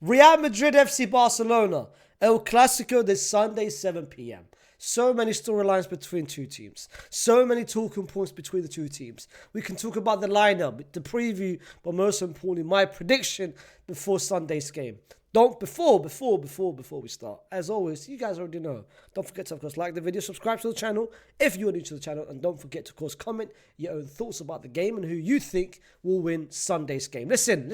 Real Madrid FC Barcelona. El Clasico this Sunday, 7 p.m. So many storylines between two teams. So many talking points between the two teams. We can talk about the lineup, the preview, but most importantly, my prediction before Sunday's game. Before we start, as always, you guys already know. Don't forget to, of course, like the video, subscribe to the channel if you are new to the channel, and don't forget to, of course, comment your own thoughts about the game and who you think will win Sunday's game. Listen.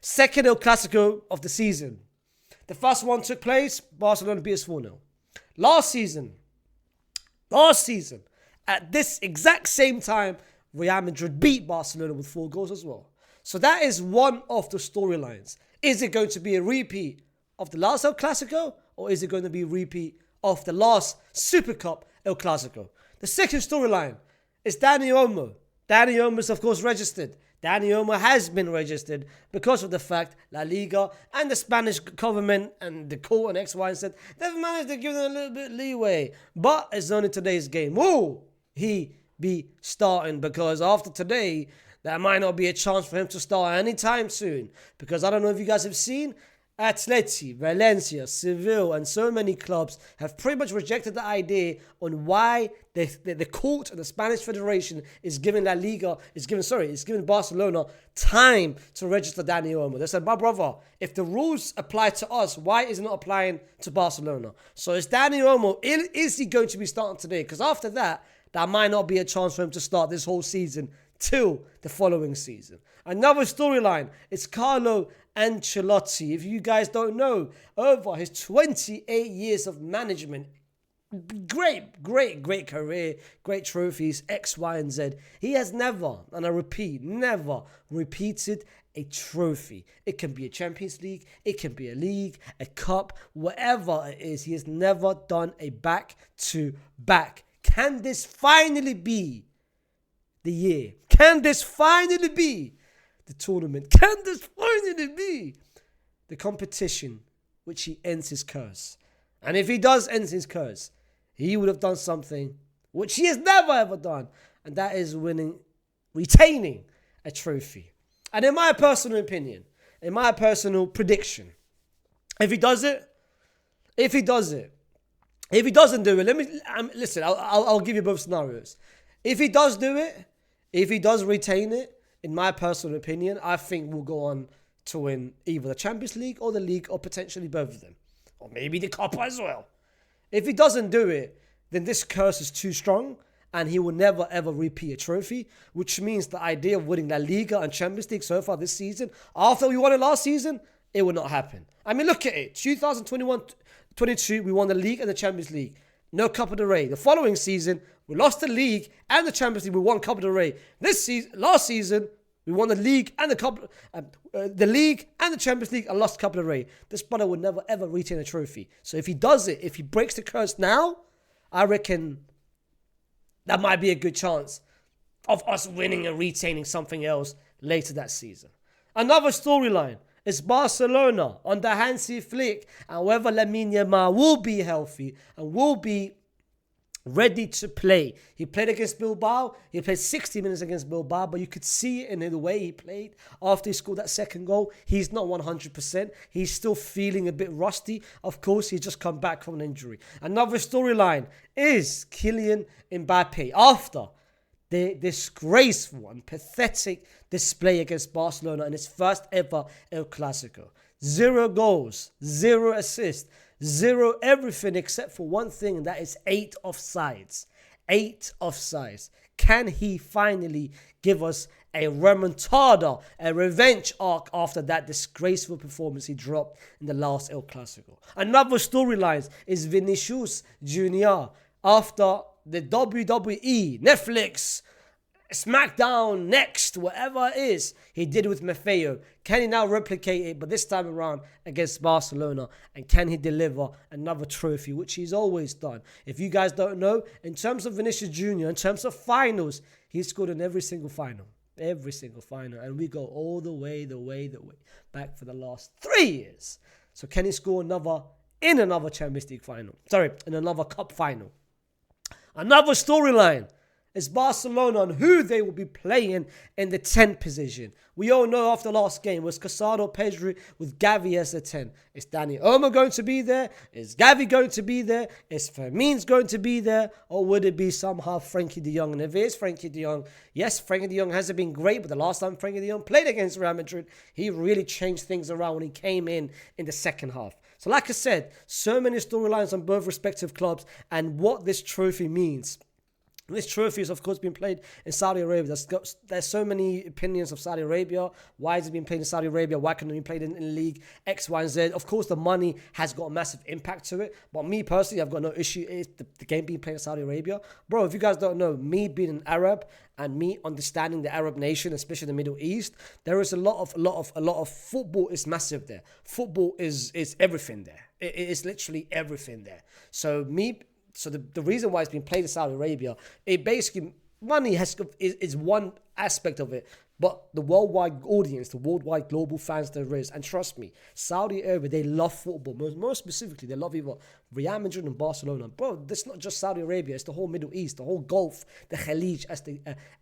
Second El Clasico of the season. The first one took place, Barcelona beat us 4-0. Last season, at this exact same time, Real Madrid beat Barcelona with 4 goals as well. So that is one of the storylines. Is it going to be a repeat of the last El Clasico, or is it going to be a repeat of the last Super Cup El Clasico? The second storyline is Dani Olmo. Dani Olmo is, of course, registered. Dani Olmo has been registered because of the fact La Liga and the Spanish government and the court and X, Y, and Z, they've managed to give them a little bit leeway. But it's only today's game. Will he be starting? Because after today, there might not be a chance for him to start anytime soon. Because I don't know if you guys have seen, Atleti, Valencia, Seville, and so many clubs have pretty much rejected the idea on why the court and the Spanish Federation is giving Barcelona time to register Dani Olmo. They said, my brother, if the rules apply to us, why is it not applying to Barcelona? So is Dani Olmo, is he going to be starting today? Because after that, there might not be a chance for him to start this whole season till the following season. Another storyline is Carlo Ancelotti. If you guys don't know, over his 28 years of management, great career, great trophies, X, Y, and Z. He has never, and I repeat, never repeated a trophy. It can be a Champions League, it can be a league, a cup, whatever it is. He has never done a back-to-back. Can this finally be the year? Can this finally be the tournament? Can this finally be the competition which he ends his curse? And if he does end his curse, he would have done something which he has never ever done, and that is retaining a trophy. And in my personal opinion, in my personal prediction, if he doesn't do it, listen, I'll give you both scenarios. If he does do it, if he does retain it, in my personal opinion, I think we'll go on to win either the Champions League or the league, or potentially both of them. Or maybe the Cup as well. If he doesn't do it, then this curse is too strong and he will never ever repeat a trophy, which means the idea of winning La Liga and Champions League so far this season, after we won it last season, it will not happen. I mean, look at it. 2021-22, we won the league and the Champions League. No Copa del Rey. The following season, we lost the league and the Champions League. We won Copa del Rey. Last season, we won the league and the league and the Champions League and lost Copa del Rey. This brother would never ever retain a trophy. So if he does it, if he breaks the curse now, I reckon that might be a good chance of us winning and retaining something else later that season. Another storyline is Barcelona under Hansi Flick, and whether Lamine Yamal will be healthy and will be ready to play. He played against Bilbao. He played 60 minutes against Bilbao, but you could see it in the way he played after he scored that second goal. He's not 100%. He's still feeling a bit rusty. Of course, he's just come back from an injury. Another storyline is Kylian Mbappe after the disgraceful and pathetic display against Barcelona in his first ever El Clasico. 0 goals, 0 assists, 0 everything except for one thing, and that is 8 offsides. 8 offsides. Can he finally give us a remontada, a revenge arc after that disgraceful performance he dropped in the last El Clasico? Another storyline is Vinicius Jr. after the WWE, Netflix, SmackDown, Next, whatever it is, he did with Maffeo. Can he now replicate it, but this time around against Barcelona? And can he deliver another trophy, which he's always done? If you guys don't know, in terms of Vinicius Jr., in terms of finals, he's scored in every single final. Every single final. And we go all the way back for the last 3 years. So can he score in another Champions League final? In another Cup final. Another storyline is Barcelona and who they will be playing in the 10th position. We all know after the last game was Casado, Pedri with Gavi as the 10. Is Dani Olmo going to be there? Is Gavi going to be there? Is Fermin's going to be there? Or would it be somehow Frankie de Jong? And if it is Frankie de Jong, yes, Frankie de Jong hasn't been great, but the last time Frankie de Jong played against Real Madrid, he really changed things around when he came in the second half. So like I said, so many storylines on both respective clubs and what this trophy means. This trophy has, of course, been played in Saudi Arabia. There's so many opinions of Saudi Arabia. Why is it being played in Saudi Arabia? Why can't it be played in League X, Y, and Z? Of course, the money has got a massive impact to it. But me, personally, I've got no issue. It's the game being played in Saudi Arabia. Bro, if you guys don't know, me being an Arab and me understanding the Arab nation, especially the Middle East, there is a lot of football is massive there. Football is everything there. It is literally everything there. So the reason why it's been played in Saudi Arabia, it basically, money is one aspect of it, but the worldwide audience, the worldwide global fans there is, and trust me, Saudi Arabia, they love football. Most specifically, they love either Real Madrid and Barcelona. Bro, that's not just Saudi Arabia, it's the whole Middle East, the whole Gulf, the Khalij,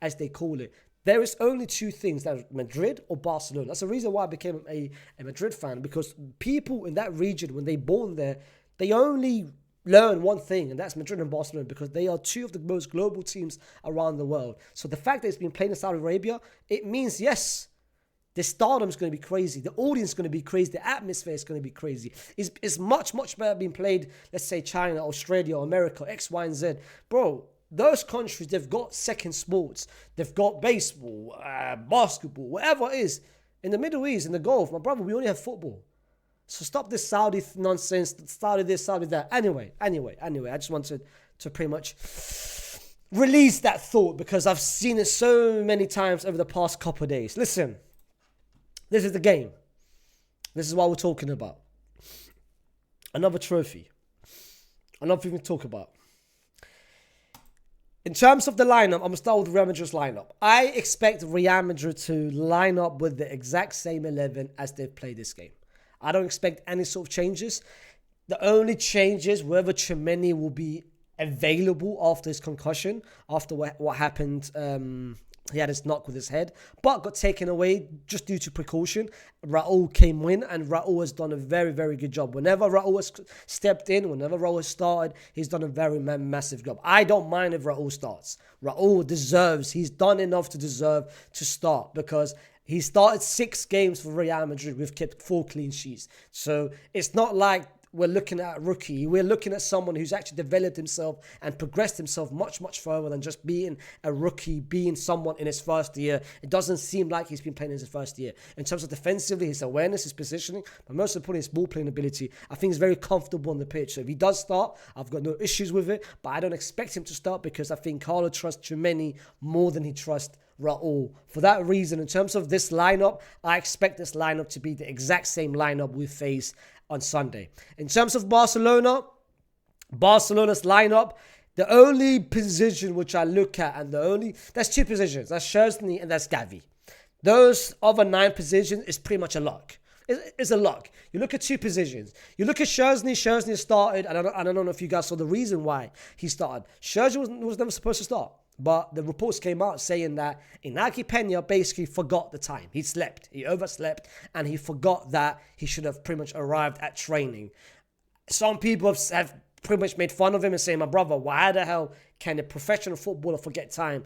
as they call it. There is only two things, that is Madrid or Barcelona. That's the reason why I became a Madrid fan, because people in that region, when they born there, they only learn one thing, and that's Madrid and Barcelona, because they are two of the most global teams around the world. So the fact that it's been played in Saudi Arabia, it means, yes, the stardom is going to be crazy. The audience is going to be crazy. The atmosphere is going to be crazy. It's much, much better being played, let's say, China, Australia, America, X, Y, and Z. Bro, those countries, they've got second sports. They've got baseball, basketball, whatever it is. In the Middle East, in the Gulf, my brother, we only have football. So stop this Saudi nonsense, Saudi this, Saudi that. Anyway, I just wanted to pretty much release that thought because I've seen it so many times over the past couple of days. Listen, this is the game. This is what we're talking about. Another trophy. Another thing to talk about. In terms of the lineup, I'm going to start with Real Madrid's lineup. I expect Real Madrid to line up with the exact same 11 as they've played this game. I don't expect any sort of changes. The only change is whether Tchouaméni will be available after his concussion, after what happened. He had his knock with his head, but got taken away just due to precaution. Raul came in, and Raul has done a very, very good job. Whenever Raul has stepped in, whenever Raul has started, he's done a very massive job. I don't mind if Raul starts. He's done enough to deserve to start, because he started 6 games for Real Madrid. We've kept 4 clean sheets. So it's not like we're looking at a rookie. We're looking at someone who's actually developed himself and progressed himself much, much further than just being a rookie, being someone in his first year. It doesn't seem like he's been playing in his first year. In terms of defensively, his awareness, his positioning, but most importantly, his ball playing ability, I think he's very comfortable on the pitch. So if he does start, I've got no issues with it, but I don't expect him to start because I think Carlo trusts Tchouaméni more than he trusts Raul. For that reason, in terms of this lineup, I expect this lineup to be the exact same lineup we face on Sunday. In terms of Barcelona's lineup, the only position which I look at, and there's 2 positions, that's Szczęsny and that's Gavi. Those other 9 positions is pretty much a lock. It's a lock. You look at 2 positions. You look at Szczęsny started, and I don't know if you guys saw the reason why he started. Szczęsny was never supposed to start. But the reports came out saying that Iñaki Peña basically forgot the time. He overslept, and he forgot that he should have pretty much arrived at training. Some people have pretty much made fun of him and saying, my brother, why the hell can a professional footballer forget time?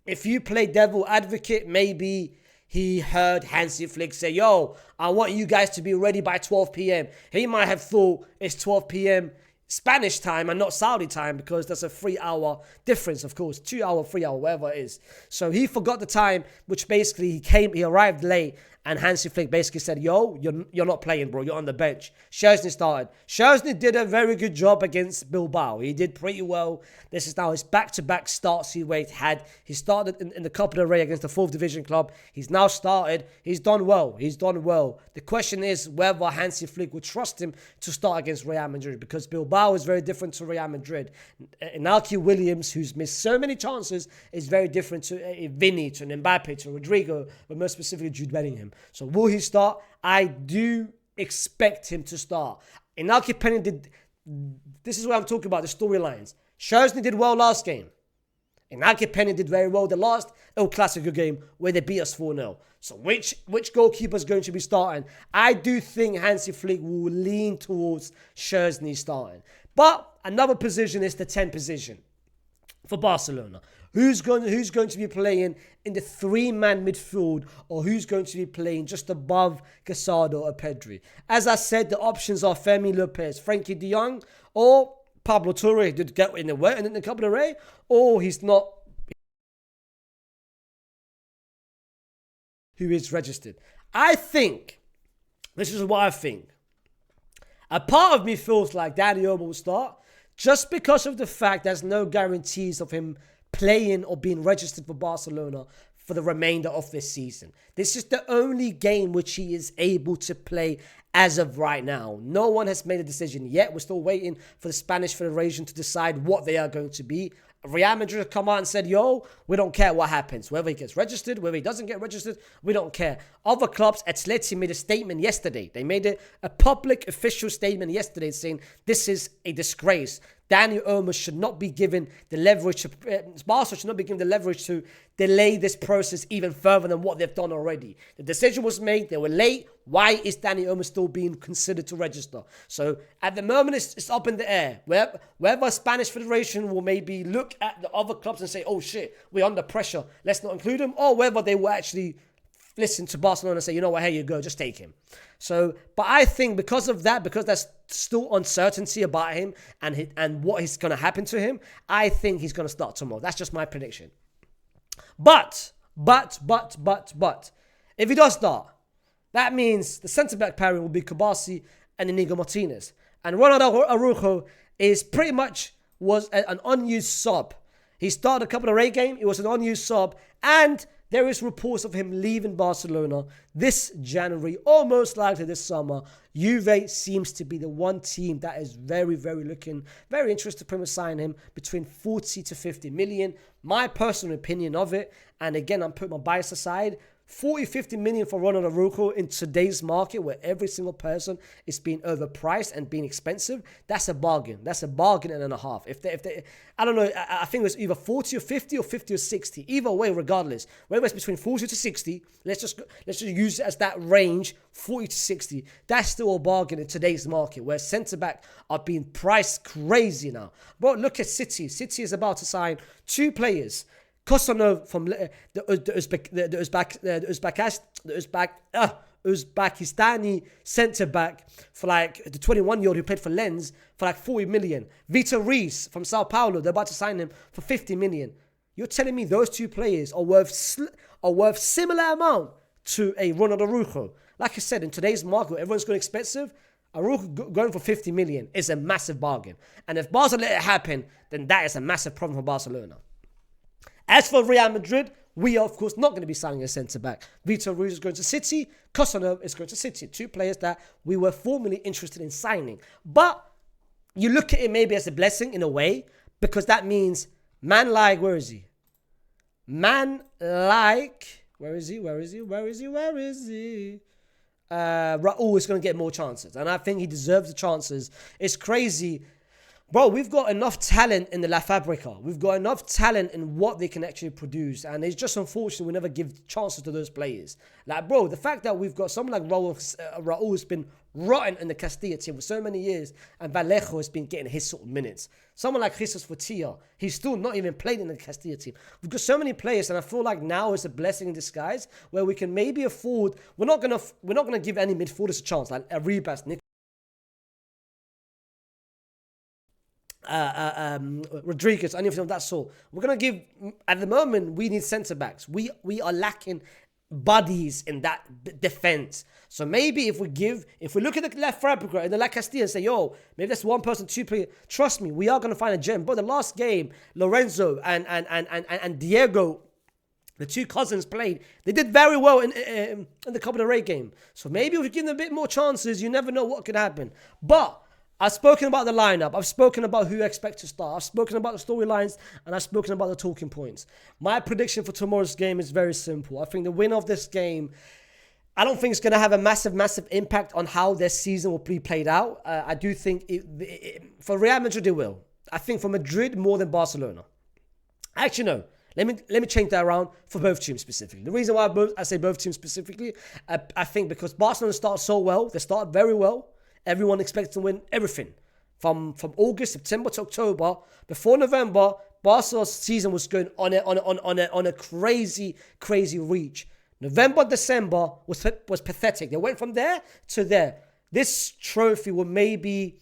If you play devil advocate, maybe he heard Hansi Flick say, yo, I want you guys to be ready by 12 p.m. He might have thought it's 12 p.m. Spanish time and not Saudi time, because there's a 3-hour difference, of course, 2-hour, 3-hour, whatever it is. So he forgot the time, which basically he arrived late, and Hansi Flick basically said, yo, you're not playing, bro, you're on the bench. Szczęsny started. Szczęsny did a very good job against Bilbao. He did pretty well. This is now his back-to-back starts he had. He started in the Copa del Rey against the 4th Division club. He's now started. He's done well. The question is whether Hansi Flick would trust him to start against Real Madrid, because Bilbao is very different to Real Madrid. Iñaki Williams, who's missed so many chances, is very different to Vinny, to Mbappe, to Rodrigo, but more specifically Jude Bellingham. So will he start? I do expect him to start. Iñaki Peña did. This is what I'm talking about, the storylines. Szczęsny did well last game. Inaki Penny did very well the last El Clasico game where they beat us 4-0. So which goalkeeper is going to be starting? I do think Hansi Flick will lean towards Szczesny starting. But another position is the 10 position for Barcelona. Who's going to be playing in the 3-man midfield, or who's going to be playing just above Casado or Pedri? As I said, the options are Fermin Lopez, Frankie de Jong, or Pablo Torre did get in the way and in the couple of Ray, or he's not, who is registered. I think, this is what I think. A part of me feels like Dani Olmo will start just because of the fact there's no guarantees of him playing or being registered for Barcelona for the remainder of this season. This is the only game which he is able to play as of right now. No one has made a decision yet. We're still waiting for the Spanish Federation to decide what they are going to be. Real Madrid come out and said, yo, we don't care what happens. Whether he gets registered, whether he doesn't get registered, we don't care. Other clubs, Atleti made a statement yesterday. They made a public official statement yesterday saying this is a disgrace. Dani Olmo should not be given the leverage to, Barca should not be given the leverage to delay this process even further than what they've done already. The decision was made, they were late. Why is Dani Olmo still being considered to register? So at the moment, it's up in the air. Whether Spanish Federation will maybe look at the other clubs and say, oh shit, we're under pressure, let's not include him, or whether they will actually listen to Barcelona and say, you know what, here you go, just take him. So, but I think because of that, because there's still uncertainty about him and what is going to happen to him, I think he's going to start tomorrow. That's just my prediction. But, if he does start, that means the centre-back pairing will be Kubasi and Inigo Martinez. And Ronald Araujo is pretty much was an unused sub. He started a couple of Ray games. It was an unused sub. And there is reports of him leaving Barcelona this January, or most likely this summer. Juve seems to be the one team that is very interested to sign him between 40 to 50 million. My personal opinion of it, and again, I'm putting my bias aside, 40, 50 million for Ronald Araujo in today's market where every single person is being overpriced and being expensive, that's a bargain. That's a bargain and a half. If they I don't know, I think it was either 40 or 50 or 50 or 60. Either way, regardless. Whether it's between 40 to 60, let's just use it as that range, 40 to 60. That's still a bargain in today's market where centre-back are being priced crazy now. But look at City. City is about to sign 2 players. Kosanov from the Uzbekistani centre-back for like the 21-year-old who played for Lens for like 40 million. Vitor Reis from Sao Paulo, they're about to sign him for 50 million. You're telling me those 2 players are worth similar amount to a Ronald Araujo? Like I said, in today's market, everyone's going expensive. Araujo going for 50 million is a massive bargain. And if Barca let it happen, then that is a massive problem for Barcelona. As for Real Madrid, we are, of course, not going to be signing a centre-back. Vitor Reis is going to City. Kosanov is going to City. 2 players that we were formerly interested in signing. But you look at it maybe as a blessing in a way, because that means man like, where is he? Man like, where is he? Raul is going to get more chances. And I think he deserves the chances. It's crazy. Bro, we've got enough talent in the La Fabrica. We've got enough talent in what they can actually produce. And it's just unfortunate we never give chances to those players. Like, bro, the fact that we've got someone like Raul has been rotten in the Castilla team for so many years, and Vallejo has been getting his sort of minutes. Someone like Jesus Fortia, he's still not even played in the Castilla team. We've got so many players, and I feel like now is a blessing in disguise where we can maybe afford. We're not gonna give any midfielders a chance, like Arribas, Nick. Rodriguez, anything of that sort. We're going to give, at the moment, we need centre-backs. We are lacking bodies in that defense. So maybe if we look at the left Fabrica in the La Castilla and say, yo, maybe that's 1 person, 2 players. Trust me, we are going to find a gem. But the last game, Lorenzo and Diego, the 2 cousins played. They did very well in the Copa del Rey game. So maybe if we give them a bit more chances, you never know what could happen. But I've spoken about the lineup. I've spoken about who I expect to start. I've spoken about the storylines, and I've spoken about the talking points. My prediction for tomorrow's game is very simple. I think the winner of this game, I don't think it's going to have a massive impact on how their season will be played out. I do think for Real Madrid it will. I think for Madrid more than Barcelona. Actually, no. Let me change that around for both teams specifically. The reason why I say both teams specifically, I think because Barcelona started so well. They started very well. Everyone expects to win everything. From August, September to October. Before November, Barcelona's season was going on a crazy reach. November, December was pathetic. They went from there to there. This trophy will maybe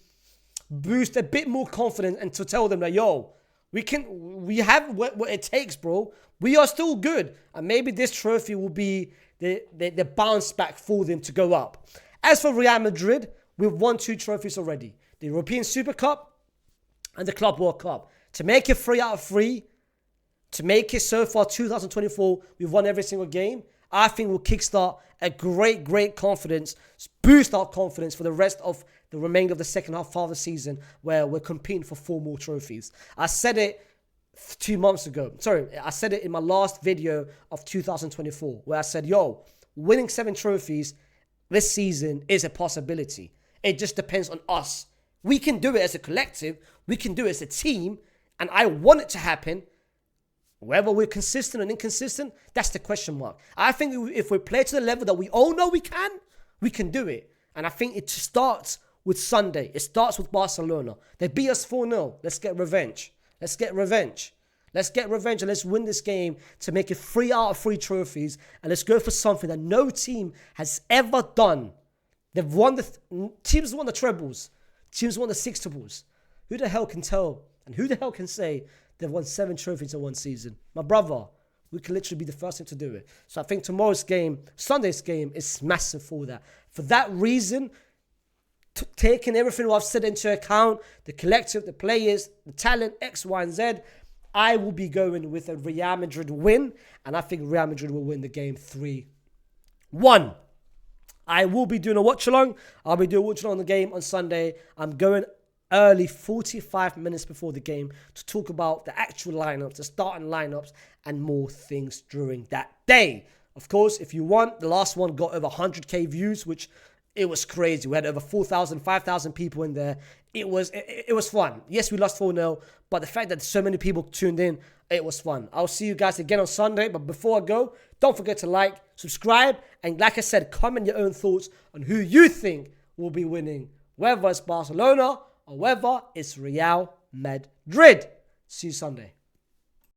boost a bit more confidence and to tell them that, yo, we have what it takes, bro. We are still good. And maybe this trophy will be the bounce back for them to go up. As for Real Madrid, we've won 2 trophies already. The European Super Cup and the Club World Cup. To make it 3 out of 3, to make it so far 2024, we've won every single game. I think will kickstart a great confidence, boost our confidence for the rest of the remainder of the second half of the season, where we're competing for 4 more trophies. I said it 2 months ago. I said it in my last video of 2024, where I said, yo, winning 7 trophies this season is a possibility. It just depends on us. We can do it as a collective. We can do it as a team. And I want it to happen. Whether we're consistent and inconsistent, that's the question mark. I think if we play to the level that we all know we can do it. And I think it starts with Sunday. It starts with Barcelona. They beat us 4-0. Let's get revenge. And let's win this game to make it 3 out of 3 trophies. And let's go for something that no team has ever done. They've won teams won the trebles. Teams won the sextubles. Who the hell can tell? And who the hell can say they've won 7 trophies in one season? My brother, we can literally be the first team to do it. So I think Sunday's game is massive for that. For that reason, taking everything I've said into account, the collective, the players, the talent, X, Y, and Z, I will be going with a Real Madrid win. And I think Real Madrid will win the game 3-1. I will be doing a watch-along. I'll be doing a watch-along on the game on Sunday. I'm going early, 45 minutes before the game, to talk about the actual lineups, the starting lineups, and more things during that day. Of course, if you want, the last one got over 100k views, which it was crazy. We had over 4,000, 5,000 people in there. It was fun. Yes, we lost 4-0, but the fact that so many people tuned in, it was fun. I'll see you guys again on Sunday, but before I go, don't forget to like, subscribe, and like I said, comment your own thoughts on who you think will be winning, whether it's Barcelona or whether it's Real Madrid. See you Sunday.